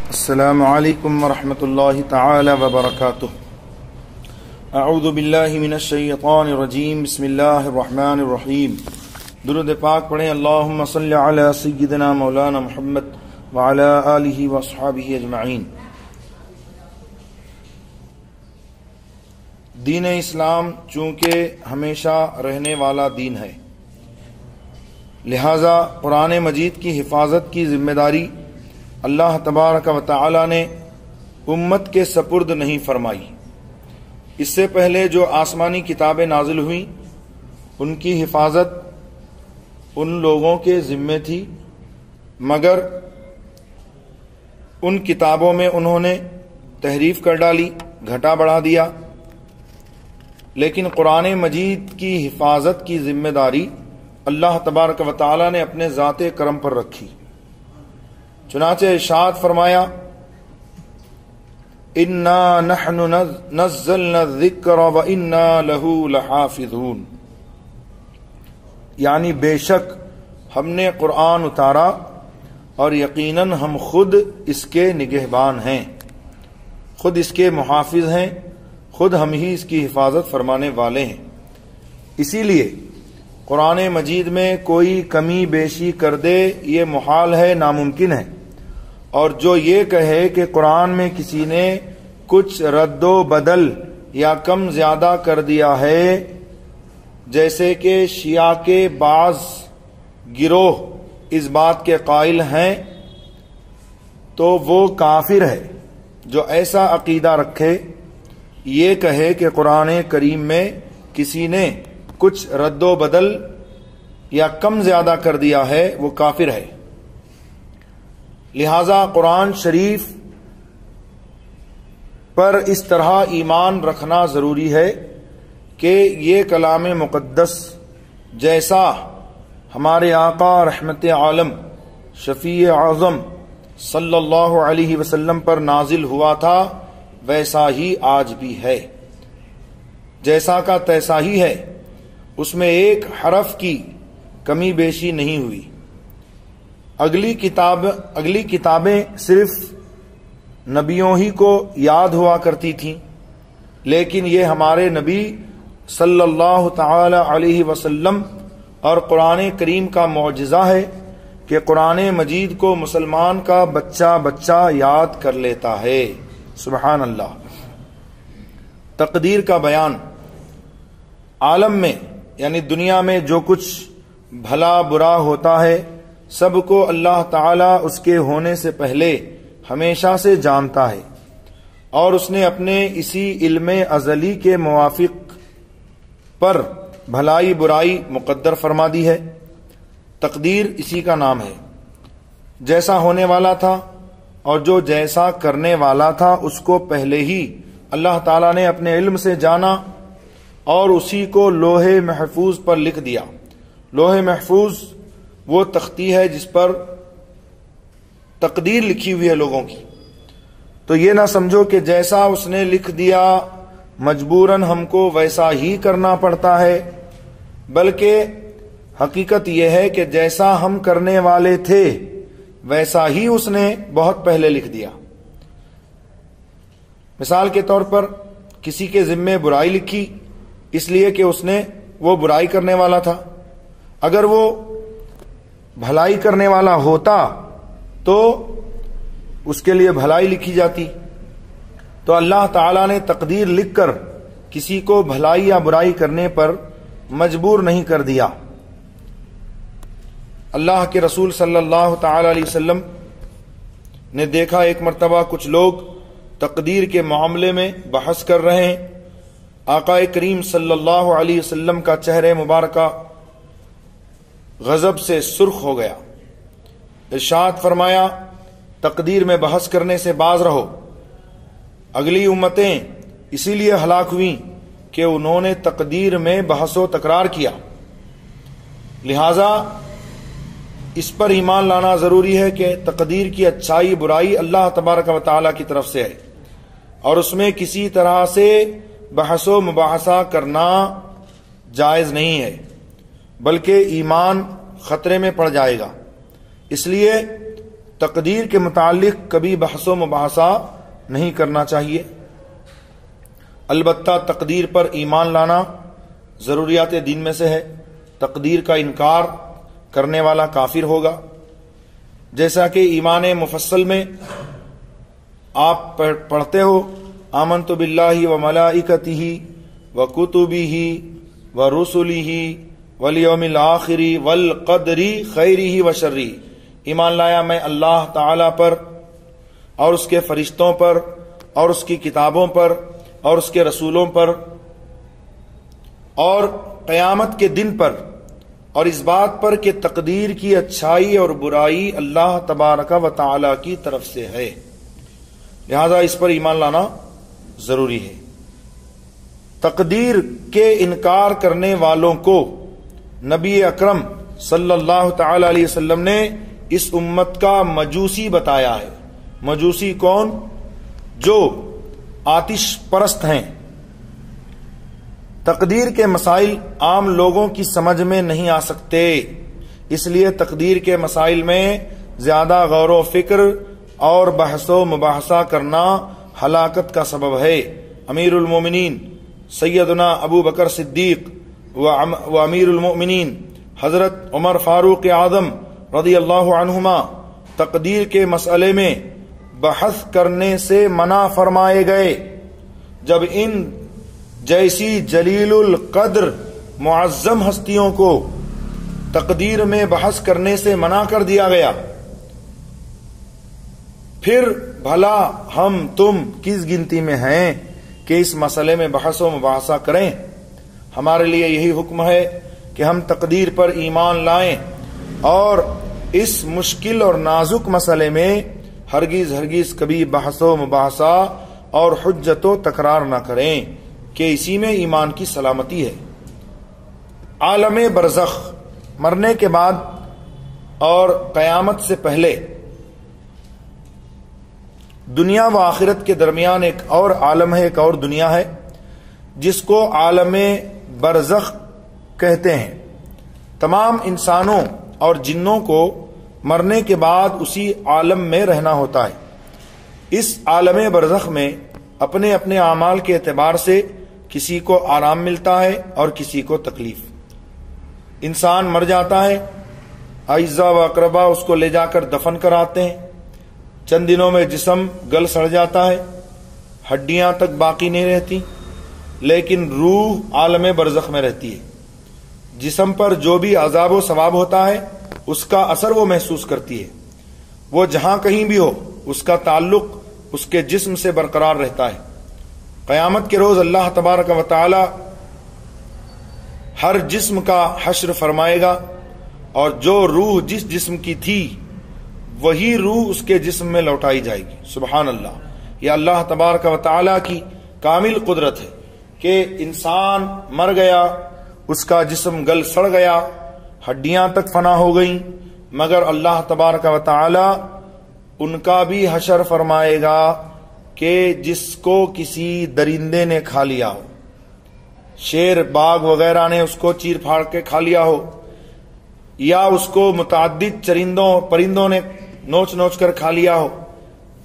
السلام علیکم ورحمۃ اللہ تعالی وبرکاتہ. اعوذ باللہ من الشیطان الرجیم. بسم اللہ الرحمن الرحیم. درود پاک پڑھیں. اللہم صلی علی سیدنا مولانا محمد وعلی آلہ واصحابہ اجمعین. دین اسلام چونکہ ہمیشہ رہنے والا دین ہے، لہذا قرآن مجید کی حفاظت کی ذمہ داری اللہ تبارک و تعالی نے امت کے سپرد نہیں فرمائی. اس سے پہلے جو آسمانی کتابیں نازل ہوئیں ان کی حفاظت ان لوگوں کے ذمے تھی، مگر ان کتابوں میں انہوں نے تحریف کر ڈالی، گھٹا بڑھا دیا. لیکن قرآن مجید کی حفاظت کی ذمہ داری اللہ تبارک و تعالی نے اپنے ذات کرم پر رکھی. چنانچہ ارشاد فرمایا اِنَّا نَحْنُ نَزَّلْنَا الذِّكْرَ وَإِنَّا لَهُ لَحَافِظُونَ، یعنی بے شک ہم نے قرآن اتارا اور یقیناً ہم خود اس کے نگہبان ہیں، خود اس کے محافظ ہیں، خود ہم ہی اس کی حفاظت فرمانے والے ہیں. اسی لیے قرآن مجید میں کوئی کمی بیشی کر دے یہ محال ہے، ناممکن ہے. اور جو یہ کہے کہ قرآن میں کسی نے کچھ رد و بدل یا کم زیادہ کر دیا ہے، جیسے کہ شیعہ کے بعض گروہ اس بات کے قائل ہیں، تو وہ کافر ہے. جو ایسا عقیدہ رکھے، یہ کہے کہ قرآن کریم میں کسی نے کچھ رد و بدل یا کم زیادہ کر دیا ہے، وہ کافر ہے. لہذا قرآن شریف پر اس طرح ایمان رکھنا ضروری ہے کہ یہ کلام مقدس جیسا ہمارے آقا رحمت عالم شفیع اعظم صلی اللہ علیہ وسلم پر نازل ہوا تھا ویسا ہی آج بھی ہے، جیسا کا تیسا ہی ہے. اس میں ایک حرف کی کمی بیشی نہیں ہوئی. اگلی کتابیں صرف نبیوں ہی کو یاد ہوا کرتی تھیں، لیکن یہ ہمارے نبی صلی اللہ تعالی علیہ وسلم اور قرآن کریم کا معجزہ ہے کہ قرآن مجید کو مسلمان کا بچہ بچہ یاد کر لیتا ہے. سبحان اللہ. تقدیر کا بیان. عالم میں یعنی دنیا میں جو کچھ بھلا برا ہوتا ہے سب کو اللہ تعالیٰ اس کے ہونے سے پہلے ہمیشہ سے جانتا ہے، اور اس نے اپنے اسی علم ازلی کے موافق پر بھلائی برائی مقدر فرما دی ہے. تقدیر اسی کا نام ہے. جیسا ہونے والا تھا اور جو جیسا کرنے والا تھا اس کو پہلے ہی اللہ تعالیٰ نے اپنے علم سے جانا اور اسی کو لوح محفوظ پر لکھ دیا. لوح محفوظ وہ تختی ہے جس پر تقدیر لکھی ہوئی ہے لوگوں کی. تو یہ نہ سمجھو کہ جیسا اس نے لکھ دیا مجبوراً ہم کو ویسا ہی کرنا پڑتا ہے، بلکہ حقیقت یہ ہے کہ جیسا ہم کرنے والے تھے ویسا ہی اس نے بہت پہلے لکھ دیا. مثال کے طور پر کسی کے ذمے برائی لکھی اس لیے کہ اس نے وہ برائی کرنے والا تھا. اگر وہ بھلائی کرنے والا ہوتا تو اس کے لیے بھلائی لکھی جاتی. تو اللہ تعالیٰ نے تقدیر لکھ کر کسی کو بھلائی یا برائی کرنے پر مجبور نہیں کر دیا. اللہ کے رسول صلی اللہ تعالی علیہ وسلم نے دیکھا ایک مرتبہ کچھ لوگ تقدیر کے معاملے میں بحث کر رہے ہیں. آقا کریم صلی اللہ علیہ وسلم کا چہرہ مبارکہ غضب سے سرخ ہو گیا. ارشاد فرمایا تقدیر میں بحث کرنے سے باز رہو. اگلی امتیں اسی لیے ہلاک ہوئیں کہ انہوں نے تقدیر میں بحث و تکرار کیا. لہذا اس پر ایمان لانا ضروری ہے کہ تقدیر کی اچھائی برائی اللہ تبارک و تعالیٰ کی طرف سے ہے، اور اس میں کسی طرح سے بحث و مباحثہ کرنا جائز نہیں ہے، بلکہ ایمان خطرے میں پڑ جائے گا. اس لیے تقدیر کے متعلق کبھی بحث و مباحثہ نہیں کرنا چاہیے۔ البتہ تقدیر پر ایمان لانا ضروریات دین میں سے ہے۔ تقدیر کا انکار کرنے والا کافر ہوگا، جیسا کہ ایمان مفصل میں آپ پڑھتے ہو آمنت باللہ و ملائکتہ و کتبہ و رسلہ والیوم الآخر والقدر خیرہ و شرہ، ایمان لایا میں اللہ تعالی پر اور اس کے فرشتوں پر اور اس کی کتابوں پر اور اس کے رسولوں پر اور قیامت کے دن پر، اور اس بات پر کہ تقدیر کی اچھائی اور برائی اللہ تبارک و تعالی کی طرف سے ہے، لہذا اس پر ایمان لانا ضروری ہے۔ تقدیر کے انکار کرنے والوں کو نبی اکرم صلی اللہ تعالی علیہ وسلم نے اس امت کا مجوسی بتایا ہے۔ مجوسی کون؟ جو آتش پرست ہیں۔ تقدیر کے مسائل عام لوگوں کی سمجھ میں نہیں آ سکتے، اس لیے تقدیر کے مسائل میں زیادہ غور و فکر اور بحث و مباحثہ کرنا ہلاکت کا سبب ہے۔ امیر المومنین سیدنا ابو بکر صدیق و امیر المؤمنین حضرت عمر فاروق اعظم رضی اللہ عنہما تقدیر کے مسئلے میں بحث کرنے سے منع فرمائے گئے۔ جب ان جیسی جلیل القدر معظم ہستیوں کو تقدیر میں بحث کرنے سے منع کر دیا گیا، پھر بھلا ہم تم کس گنتی میں ہیں کہ اس مسئلے میں بحث و مباحثہ کریں؟ ہمارے لیے یہی حکم ہے کہ ہم تقدیر پر ایمان لائیں اور اس مشکل اور نازک مسئلے میں ہرگز کبھی بحث و مباحثہ اور حجت و تکرار نہ کریں کہ اسی میں ایمان کی سلامتی ہے۔ عالم برزخ، مرنے کے بعد اور قیامت سے پہلے دنیا و آخرت کے درمیان ایک اور عالم ہے، ایک اور دنیا ہے جس کو عالم برزخ کہتے ہیں۔ تمام انسانوں اور جنوں کو مرنے کے بعد اسی عالم میں رہنا ہوتا ہے۔ اس عالم برزخ میں اپنے اپنے اعمال کے اعتبار سے کسی کو آرام ملتا ہے اور کسی کو تکلیف۔ انسان مر جاتا ہے، اعزاء و اقربا اس کو لے جا کر دفن کراتے ہیں، چند دنوں میں جسم گل سڑ جاتا ہے، ہڈیاں تک باقی نہیں رہتی، لیکن روح عالم برزخ میں رہتی ہے۔ جسم پر جو بھی عذاب و ثواب ہوتا ہے اس کا اثر وہ محسوس کرتی ہے، وہ جہاں کہیں بھی ہو اس کا تعلق اس کے جسم سے برقرار رہتا ہے۔ قیامت کے روز اللہ تبارک و تعالی ہر جسم کا حشر فرمائے گا، اور جو روح جس جسم کی تھی وہی روح اس کے جسم میں لوٹائی جائے گی۔ سبحان اللہ، یہ اللہ تبارک و تعالی کی کامل قدرت ہے کہ انسان مر گیا، اس کا جسم گل سڑ گیا، ہڈیاں تک فنا ہو گئیں، مگر اللہ تبارک و تعالی ان کا بھی حشر فرمائے گا کہ جس کو کسی درندے نے کھا لیا ہو، شیر باغ وغیرہ نے اس کو چیر پھاڑ کے کھا لیا ہو، یا اس کو متعدد پرندوں نے نوچ نوچ کر کھا لیا ہو۔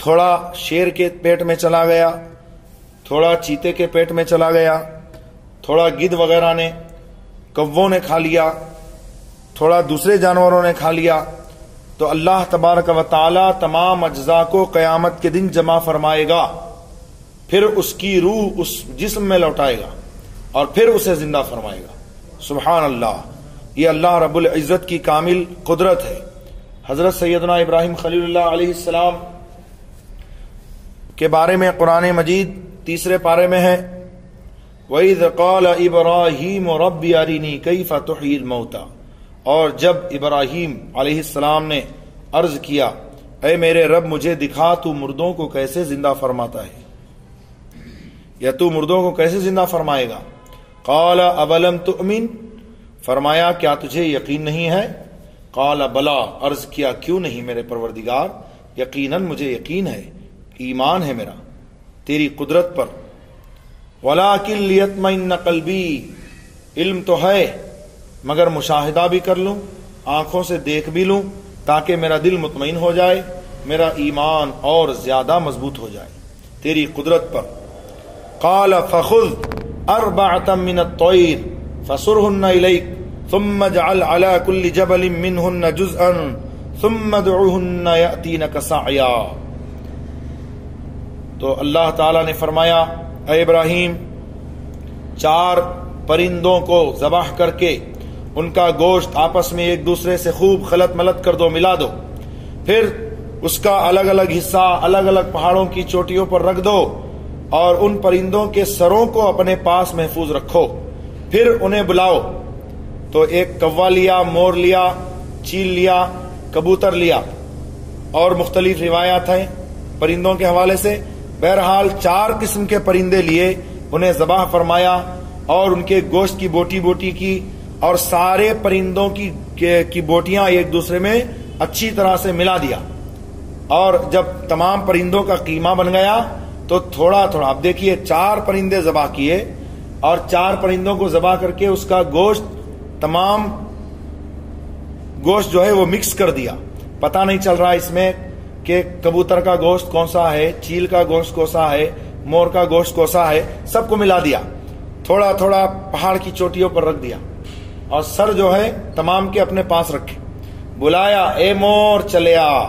تھوڑا شیر کے پیٹ میں چلا گیا، تھوڑا چیتے کے پیٹ میں چلا گیا، تھوڑا گدھ وغیرہ نے، کووں نے کھا لیا، تھوڑا دوسرے جانوروں نے کھا لیا، تو اللہ تبارک و تعالی تمام اجزاء کو قیامت کے دن جمع فرمائے گا، پھر اس کی روح اس جسم میں لوٹائے گا اور پھر اسے زندہ فرمائے گا۔ سبحان اللہ، یہ اللہ رب العزت کی کامل قدرت ہے۔ حضرت سیدنا ابراہیم خلیل اللہ علیہ السلام کے بارے میں قرآن مجید 3 پارے میں ہے، وَإِذْ قَالَ إِبْرَاهِيمُ رَبِّ أَرِنِي كَيْفَ تُحْيِي الْمَوْتَى، اور جب ابراہیم علیہ السلام نے عرض کیا، اے میرے رب مجھے دکھا تو مردوں کو کیسے زندہ فرماتا ہے، یا تو مردوں کو کیسے زندہ فرمائے گا۔ قال اولم تؤمن، فرمایا کیا تجھے یقین نہیں ہے؟ قال بلا، عرض کیا کیوں نہیں میرے پروردگار، یقیناً مجھے یقین ہے، ایمان ہے میرا تیری قدرت پر۔ ولکن لیطمئن قلبی، علم تو ہے مگر مشاہدہ بھی کر لوں، آنکھوں سے دیکھ بھی لوں تاکہ میرا دل مطمئن ہو جائے۔ میرا ایمان اور زیادہ مضبوط ہو جائے تیری قدرت پر۔ قال فخذ اربعة من الطير فصرهن إليك ثم اجعل على كل جبل منهن جزءا ثم ادعوهن يأتينك سعيا۔ تو اللہ تعالیٰ نے فرمایا اے ابراہیم 4 پرندوں کو ذبح کر کے ان کا گوشت آپس میں ایک دوسرے سے خوب خلط ملط کر دو، ملا دو، پھر اس کا الگ الگ حصہ الگ الگ پہاڑوں کی چوٹیوں پر رکھ دو اور ان پرندوں کے سروں کو اپنے پاس محفوظ رکھو، پھر انہیں بلاؤ۔ تو ایک کوا لیا، مور لیا، چیل لیا، کبوتر لیا، اور مختلف روایات ہیں پرندوں کے حوالے سے۔ بہرحال 4 قسم کے پرندے لیے، انہیں ذبح فرمایا اور ان کے گوشت کی بوٹی بوٹی کی، اور سارے پرندوں کی بوٹیاں ایک دوسرے میں اچھی طرح سے ملا دیا، اور جب تمام پرندوں کا قیمہ بن گیا تو تھوڑا تھوڑا، اب دیکھیے 4 پرندے ذبح کیے اور 4 پرندوں کو ذبح کر کے اس کا گوشت، تمام گوشت جو ہے وہ مکس کر دیا۔ پتہ نہیں چل رہا اس میں کہ کبوتر کا گوشت کون سا ہے، چیل کا گوشت کون سا ہے، مور کا گوشت کون سا ہے، سب کو ملا دیا، تھوڑا تھوڑا پہاڑ کی چوٹیوں پر رکھ دیا، اور سر جو ہے تمام کے اپنے پاس رکھے۔ بلایا اے مور چلے آ،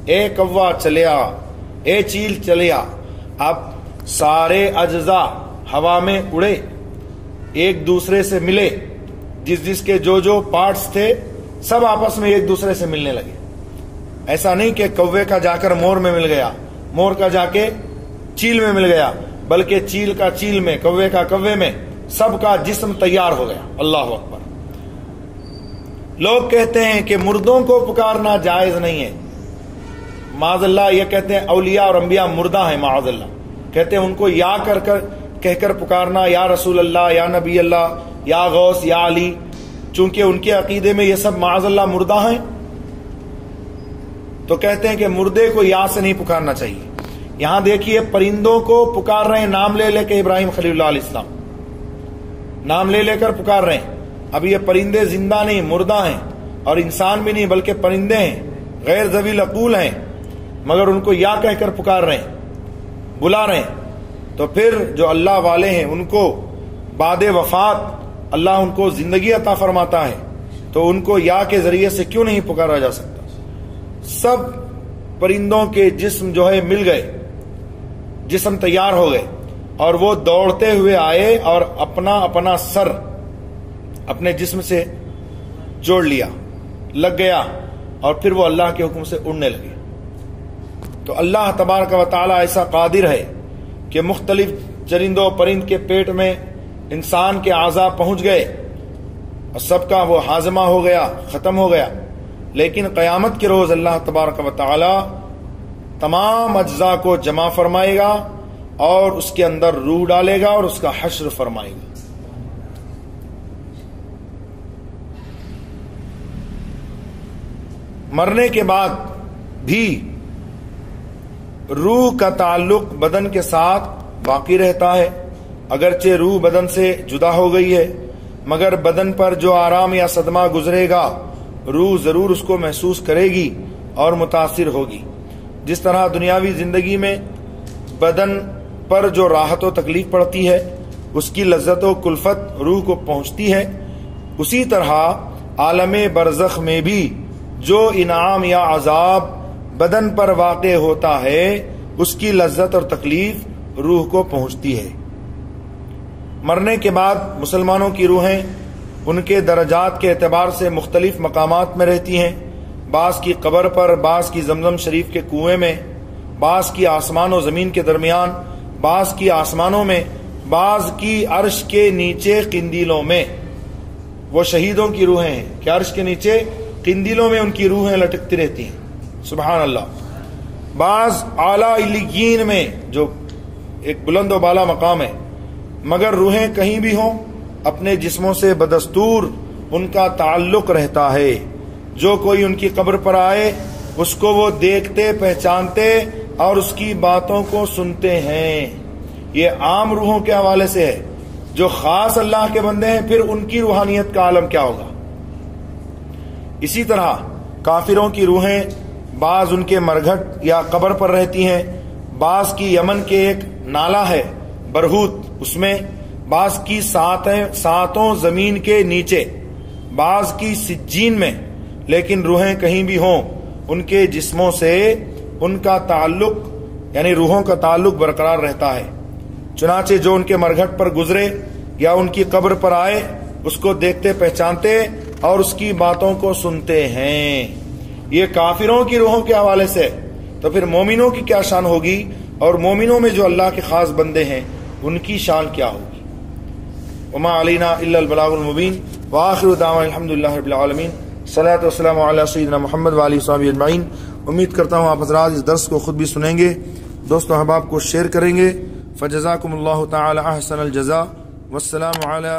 اے کوا چلے آ، اے چیل چلے آ۔ اب سارے اجزاء ہوا میں اڑے، ایک دوسرے سے ملے، جس کے جو پارٹس تھے سب آپس میں ایک دوسرے سے ملنے لگے۔ ایسا نہیں کہ کوے کا جا کر مور میں مل گیا، مور کا جا کے چیل میں مل گیا، بلکہ چیل کا چیل میں، کوے کا کوے میں، سب کا جسم تیار ہو گیا۔ اللہ اکبر۔ لوگ کہتے ہیں کہ مردوں کو پکارنا جائز نہیں ہے، معاذ اللہ، یہ کہتے ہیں اولیاء اور انبیاء مردہ ہیں، معاذ اللہ، کہتے ہیں ان کو یا کہہ کر پکارنا، یا رسول اللہ، یا نبی اللہ، یا غوث، یا علی، چونکہ ان کے عقیدے میں یہ سب معاذ اللہ مردہ ہیں، تو کہتے ہیں کہ مردے کو یا سے نہیں پکارنا چاہیے۔ یہاں دیکھیے پرندوں کو پکار رہے ہیں، نام لے لے کے ابراہیم خلیل اللہ علیہ السلام نام لے لے کر پکار رہے ہیں۔ اب یہ پرندے زندہ نہیں، مردہ ہیں، اور انسان بھی نہیں بلکہ پرندے ہیں، غیر ذوی العقول ہیں، مگر ان کو یا کہہ کر پکار رہے ہیں، بلا رہے ہیں۔ تو پھر جو اللہ والے ہیں ان کو بعد وفات اللہ ان کو زندگی عطا فرماتا ہے، تو ان کو یا کے ذریعے سے کیوں نہیں پکارا جا سکتا؟ سب پرندوں کے جسم جو ہے مل گئے، جسم تیار ہو گئے، اور وہ دوڑتے ہوئے آئے اور اپنا اپنا سر اپنے جسم سے جوڑ لیا، لگ گیا، اور پھر وہ اللہ کے حکم سے اڑنے لگے۔ تو اللہ تبارک و تعالی ایسا قادر ہے کہ مختلف چرندوں پرند کے پیٹ میں انسان کے اعضاء پہنچ گئے اور سب کا وہ ہاضمہ ہو گیا، ختم ہو گیا، لیکن قیامت کے روز اللہ تبارک و تعالی تمام اجزاء کو جمع فرمائے گا اور اس کے اندر روح ڈالے گا اور اس کا حشر فرمائے گا۔ مرنے کے بعد بھی روح کا تعلق بدن کے ساتھ باقی رہتا ہے، اگرچہ روح بدن سے جدا ہو گئی ہے، مگر بدن پر جو آرام یا صدمہ گزرے گا روح ضرور اس کو محسوس کرے گی اور متاثر ہوگی۔ جس طرح دنیاوی زندگی میں بدن پر جو راحت و تکلیف پڑتی ہے اس کی لذت و کلفت روح کو پہنچتی ہے، اسی طرح عالم برزخ میں بھی جو انعام یا عذاب بدن پر واقع ہوتا ہے اس کی لذت اور تکلیف روح کو پہنچتی ہے۔ مرنے کے بعد مسلمانوں کی روحیں ان کے درجات کے اعتبار سے مختلف مقامات میں رہتی ہیں، بعض کی قبر پر، بعض کی زمزم شریف کے کنویں میں، بعض کی آسمان و زمین کے درمیان، بعض کی آسمانوں میں، بعض کی عرش کے نیچے قندیلوں میں۔ وہ شہیدوں کی روحیں ہیں کہ عرش کے نیچے قندیلوں میں ان کی روحیں لٹکتی رہتی ہیں، سبحان اللہ۔ بعض اعلیٰ علیین میں جو ایک بلند و بالا مقام ہے، مگر روحیں کہیں بھی ہوں اپنے جسموں سے بدستور ان کا تعلق رہتا ہے۔ جو کوئی ان کی قبر پر آئے اس کو وہ دیکھتے، پہچانتے اور اس کی باتوں کو سنتے ہیں۔ یہ عام روحوں کے حوالے سے ہے، جو خاص اللہ کے بندے ہیں پھر ان کی روحانیت کا عالم کیا ہوگا۔ اسی طرح کافروں کی روحیں بعض ان کے مرگھٹ یا قبر پر رہتی ہیں، بعض کی یمن کے ایک نالہ ہے برہوت، اس میں، بعض کی ساتوں زمین کے نیچے، بعض کی سجین میں، لیکن روحیں کہیں بھی ہوں ان کے جسموں سے ان کا تعلق یعنی روحوں کا تعلق برقرار رہتا ہے۔ چنانچہ جو ان کے مرگھٹ پر گزرے یا ان کی قبر پر آئے اس کو دیکھتے پہچانتے اور اس کی باتوں کو سنتے ہیں۔ یہ کافروں کی روحوں کے حوالے سے، تو پھر مومنوں کی کیا شان ہوگی، اور مومنوں میں جو اللہ کے خاص بندے ہیں ان کی شان کیا ہوگی۔ وما علینا الا البلاغ المبین، وآخر دعوانا الحمدللہ رب العالمین، صلاۃ والسلام علی سیدنا محمد وآلہ وصحبہ اجمعین۔ امید کرتا ہوں آپ حضرات اس درس کو خود بھی سنیں گے، دوستوں احباب کو شیئر کریں گے۔ فجزاکم اللہ تعالی احسن الجزاء، والسلام علی